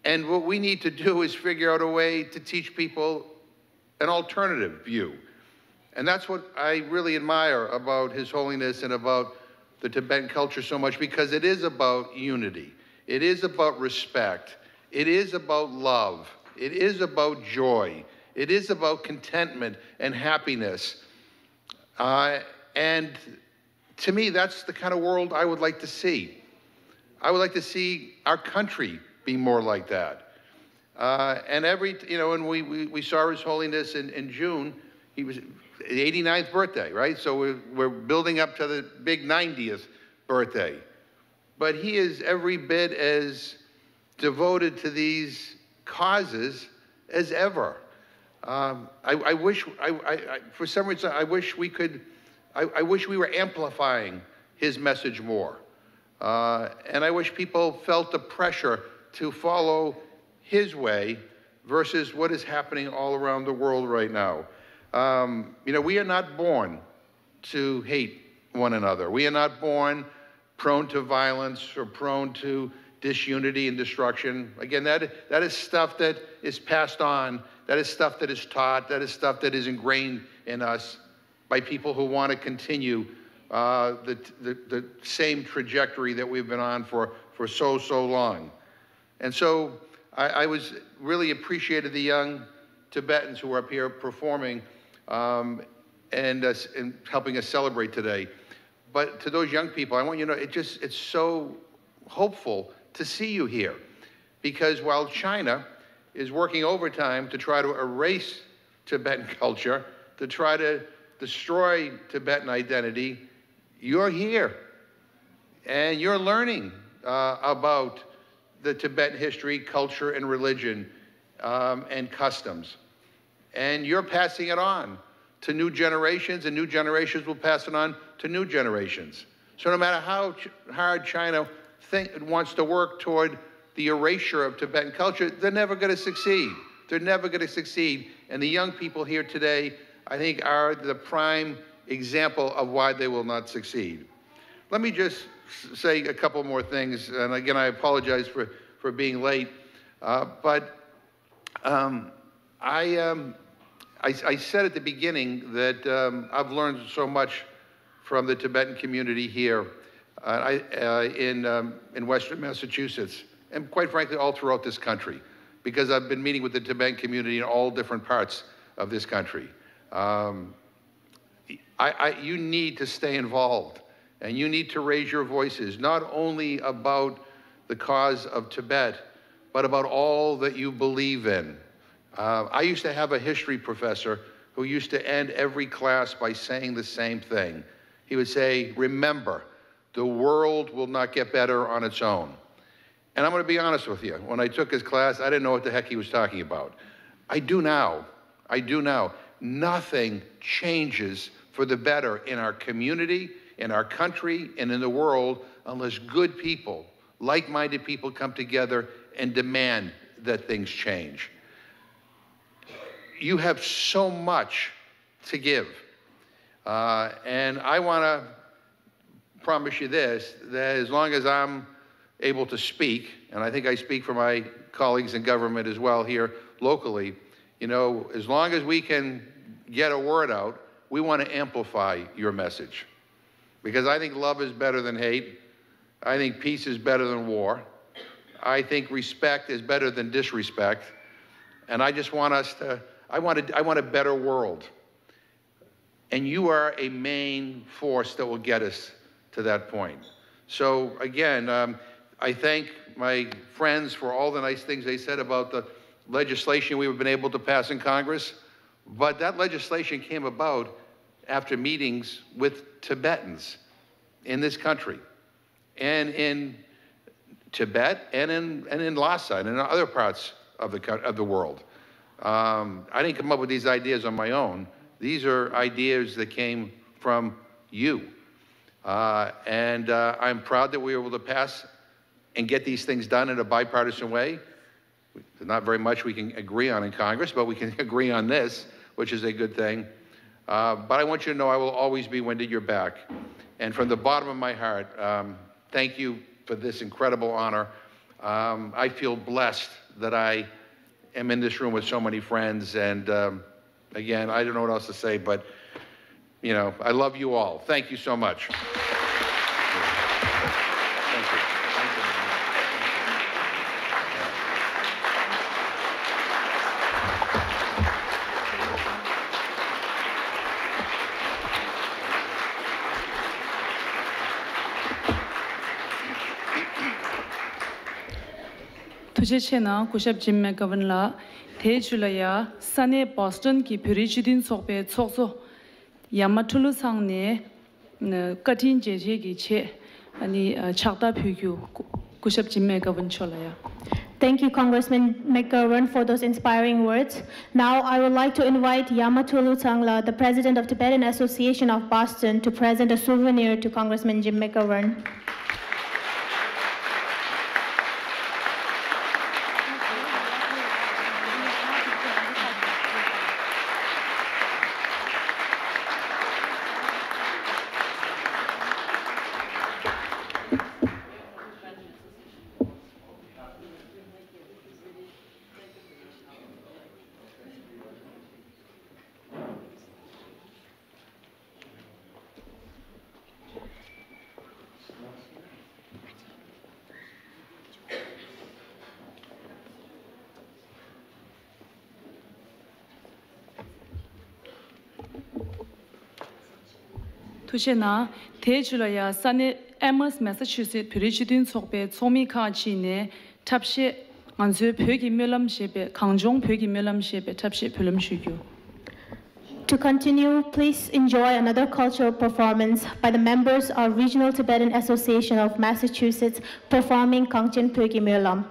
And what we need to do is figure out a way to teach people an alternative view. And that's what I really admire about His Holiness and about the Tibetan culture so much, because it is about unity. It is about respect. It is about love. It is about joy. It is about contentment and happiness. And to me, that's the kind of world I would like to see. I would like to see our country be more like that. And when we saw His Holiness in June, he was 89th birthday, right? So we're building up to the big 90th birthday. But he is every bit as devoted to these causes as ever. I wish, for some reason, I wish we were amplifying his message more. And I wish people felt the pressure to follow his way versus what is happening all around the world right now. We are not born to hate one another. We are not born prone to violence or prone to disunity and destruction. Again, that is stuff that is passed on. That is stuff that is taught. That is stuff that is ingrained in us by people who want to continue the same trajectory that we've been on for so long. And so I was really appreciated the young Tibetans who were up here performing and helping us celebrate today. But to those young people, I want you to know, it's so hopeful to see you here. Because while China is working overtime to try to erase Tibetan culture, to try to destroy Tibetan identity, you're here. And you're learning about the Tibetan history, culture, and religion, and customs. And you're passing it on to new generations, and new generations will pass it on to new generations. So no matter how hard China wants to work toward the erasure of Tibetan culture, they're never going to succeed. They're never going to succeed. And the young people here today, I think, are the prime example of why they will not succeed. Let me just say a couple more things, and again, I apologize for being late, but I said at the beginning that I've learned so much from the Tibetan community here in Western Massachusetts, and quite frankly, all throughout this country, because I've been meeting with the Tibetan community in all different parts of this country. You need to stay involved, and you need to raise your voices, not only about the cause of Tibet, but about all that you believe in. I used to have a history professor who used to end every class by saying the same thing. He would say, remember, the world will not get better on its own. And I'm going to be honest with you. When I took his class, I didn't know what the heck he was talking about. I do now. I do now. Nothing changes for the better in our community, in our country, and in the world unless good people, like-minded people come together and demand that things change. You have so much to give. And I want to promise you this, that as long as I'm able to speak, and I think I speak for my colleagues in government as well here locally, you know, as long as we can get a word out, we want to amplify your message. Because I think love is better than hate. I think peace is better than war. I think respect is better than disrespect. And I just want us to, I want a better world. And you are a main force that will get us to that point. So again, I thank my friends for all the nice things they said about the legislation we've been able to pass in Congress. But that legislation came about after meetings with Tibetans in this country, and in Tibet, and in Lhasa, and in other parts of the world. I didn't come up with these ideas on my own. These are ideas that came from you. And I'm proud that we were able to pass and get these things done in a bipartisan way. There's not very much we can agree on in Congress, but we can agree on this, which is a good thing. But I want you to know I will always be wind at your back. And from the bottom of my heart, thank you for this incredible honor. I feel blessed that I am in this room with so many friends. And again, I don't know what else to say, but you know, I love you all. Thank you so much. Thank you. Thank you. Tujechena kushab Jim McGovern la Tejulaya Sane Boston ki Purijidin Sope Tsokso Yamatulu Sangne Katin Jeje ki Che Ani Chakta Pugyu kushab Jim McGovern Cholaya. Thank you, Congressman McGovern, for those inspiring words. Now, I would like to invite Yamatulu Tsangla, the president of Tibetan Association of Boston, to present a souvenir to Congressman Jim McGovern. Tushena Tejulaya Sane Amos Massachusetts Purijidin Sokpe Somi Kachi ne Tapshe Anzu Pyogi Mulam Shebe Kangjong Pyogi Mulam Shebe Tapshe Pulam Shugyu. To continue, please enjoy another cultural performance by the members of Regional Tibetan Association of Massachusetts performing Kangchen Pyogi Mulam.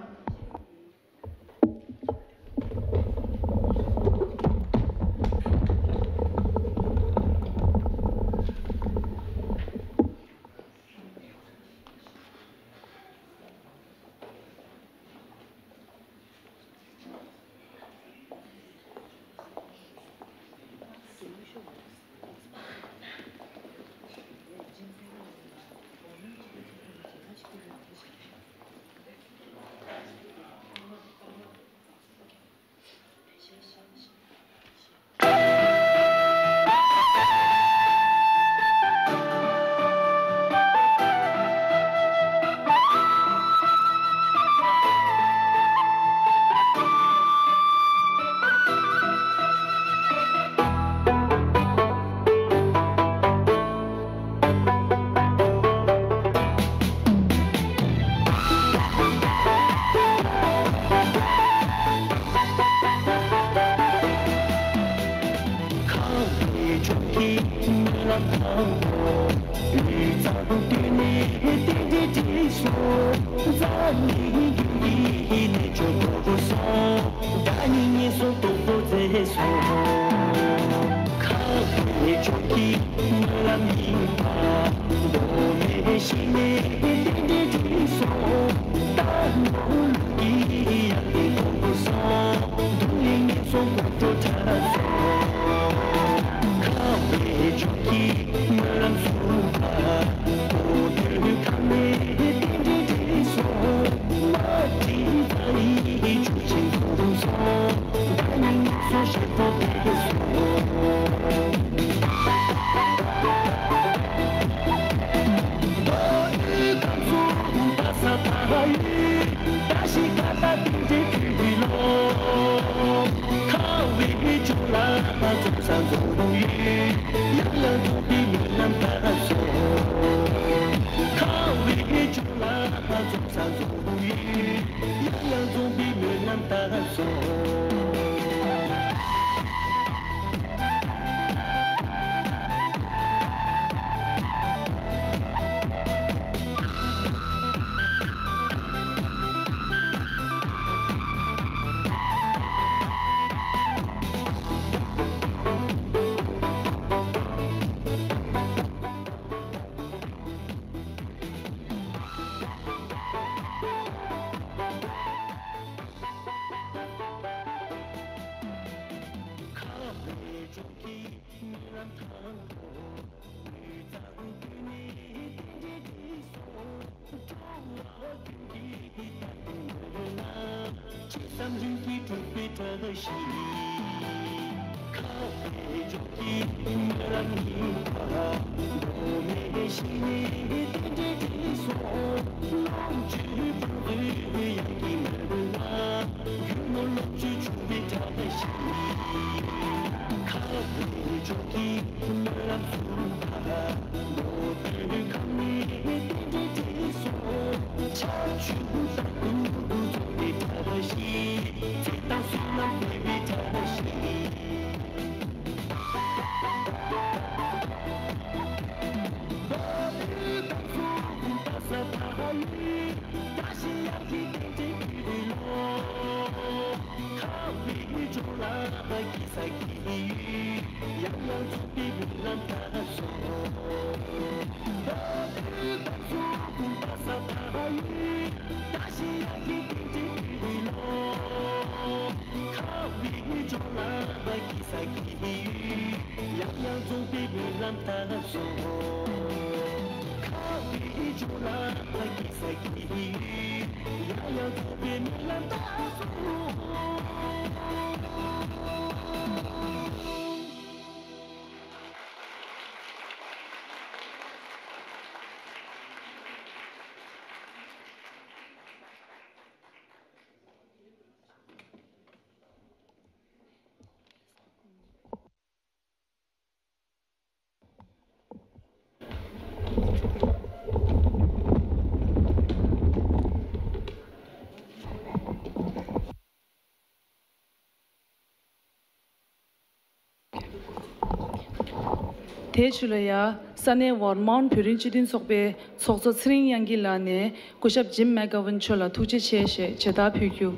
Techulaya Sane Warmount Purinchidin Sokbe Sokso Sring Yangilane Kushab Jim McGovern Chola Tuche Cheshe Cheta Pukyu.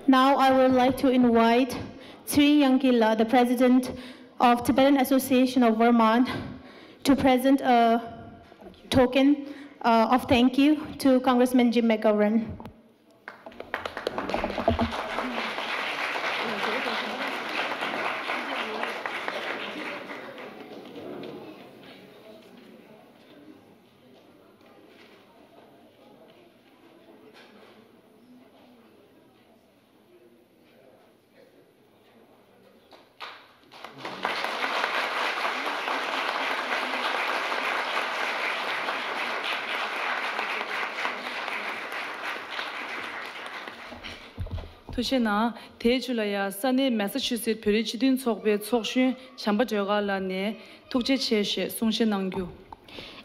Now I would like to invite Sri Yankila, the president of Tibetan Association of Vermont, to present a token of thank you to Congressman Jim McGovern. Tushena Techulaya Sane Massachusetts Purinchidin Sokbe Sokshu Chamba Jogalane Tukche Cheshe Sungshe Nangyu.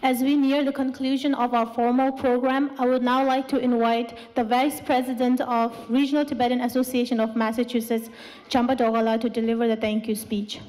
As we near the conclusion of our formal program, I would now like to invite the Vice President of Regional Tibetan Association of Massachusetts, Chamba Dogala, to deliver the thank you speech.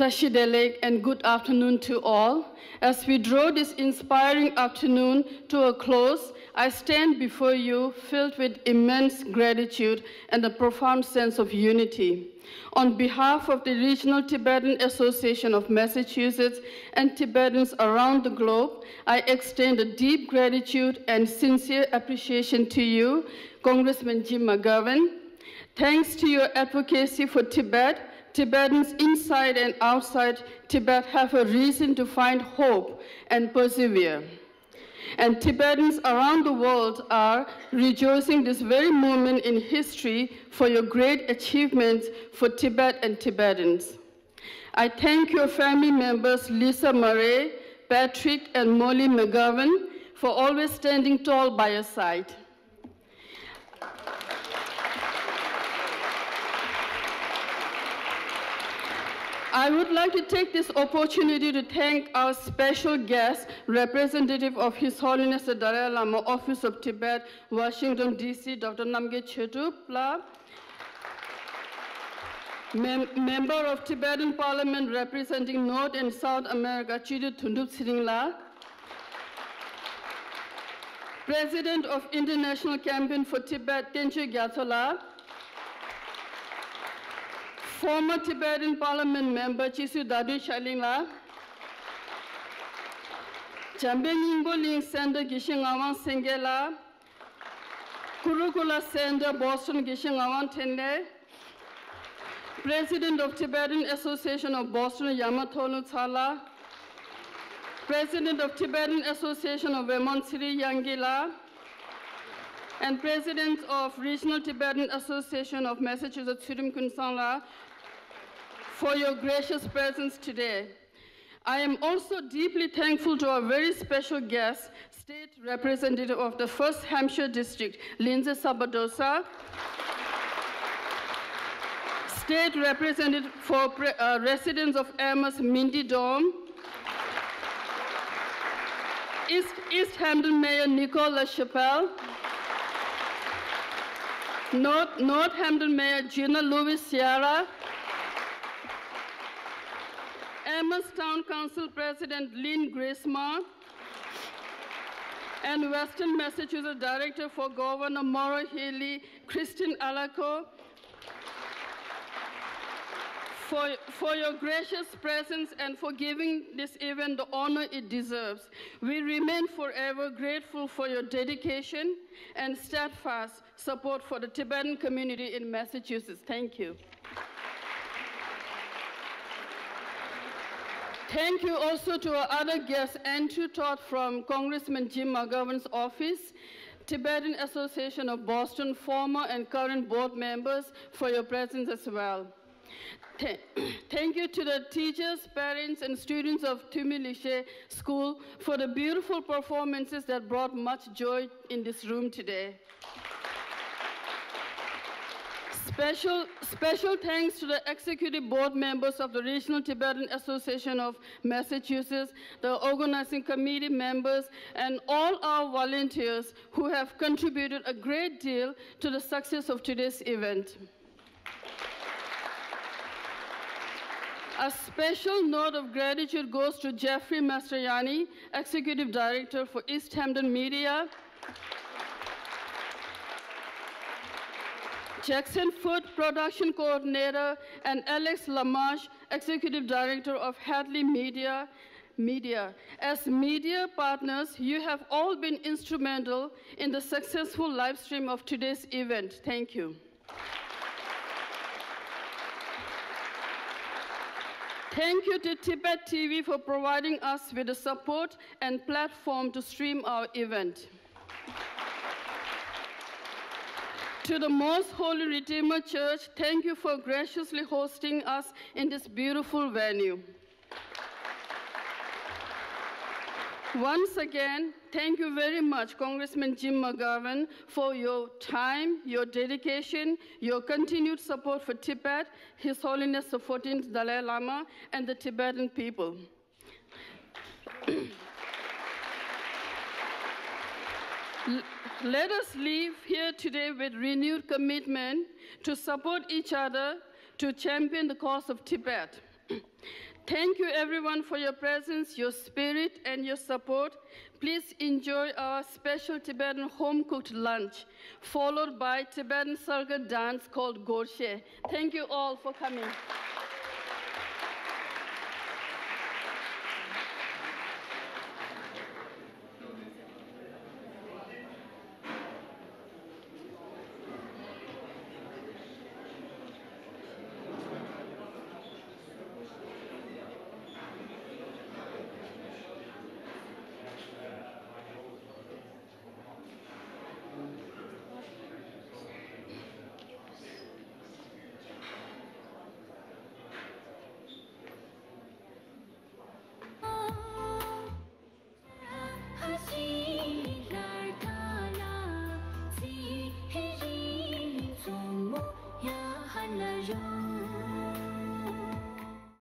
Tashidelek, and good afternoon to all. As we draw this inspiring afternoon to a close, I stand before you filled with immense gratitude and a profound sense of unity. On behalf of the Regional Tibetan Association of Massachusetts and Tibetans around the globe, I extend a deep gratitude and sincere appreciation to you, Congressman Jim McGovern. Thanks to your advocacy for Tibet, Tibetans inside and outside Tibet have a reason to find hope and persevere. And Tibetans around the world are rejoicing this very moment in history for your great achievements for Tibet and Tibetans. I thank your family members, Lisa Murray, Patrick, and Molly McGovern, for always standing tall by your side. I would like to take this opportunity to thank our special guest, representative of His Holiness the Dalai Lama, Office of Tibet, Washington, D.C., Dr. Namgyel Chedupla, member of Tibetan Parliament representing North and South America, Chidu Tundup Siringla, President of International Campaign for Tibet, Tenche Gyatsola, former Tibetan Parliament member Chisu Dadu Shalingla, Jambe Nyingbo Ling Sender Gishingawang Sengela, Kurukula Sender Boston Gishingawang Tenle, President of Tibetan Association of Boston Yamatolu Tsala, President of Tibetan Association of Vermont City Yangila, and President of Regional Tibetan Association of Massachusetts Surim Kunsangla, for your gracious presence today. I am also deeply thankful to our very special guest, State Representative of the 1st Hampshire District, Lindsay Sabadosa, State Representative for residents of Amherst, Mindy Dome, Easthampton Mayor Nicole LaChapelle, Northampton Mayor Gina Lewis Sierra, Amherst Town Council President Lynn Grisma, and Western Massachusetts Director for Governor Mauro Healey, Christine Alaco, for your gracious presence and for giving this event the honor it deserves. We remain forever grateful for your dedication and steadfast support for the Tibetan community in Massachusetts. Thank you. Thank you also to our other guests, Andrew Todd from Congressman Jim McGovern's office, Tibetan Association of Boston, former and current board members, for your presence as well. Thank you to the teachers, parents, and students of Tumilishe School for the beautiful performances that brought much joy in this room today. Special thanks to the executive board members of the Regional Tibetan Association of Massachusetts, the organizing committee members, and all our volunteers who have contributed a great deal to the success of today's event. A special note of gratitude goes to Jeffrey Mastroianni, Executive Director for Easthampton Media, Jackson Foote, Production Coordinator, and Alex Lamarche, Executive Director of Hadley Media. As media partners, you have all been instrumental in the successful live stream of today's event. Thank you. Thank you to Tibet TV for providing us with the support and platform to stream our event. To the Most Holy Redeemer Church, thank you for graciously hosting us in this beautiful venue. Once again, thank you very much, Congressman Jim McGovern, for your time, your dedication, your continued support for Tibet, His Holiness the 14th Dalai Lama, and the Tibetan people. Let us leave here today with renewed commitment to support each other, to champion the cause of Tibet. Thank you everyone for your presence, your spirit, and your support. Please enjoy our special Tibetan home-cooked lunch, followed by Tibetan circuit dance called Gorshe. Thank you all for coming.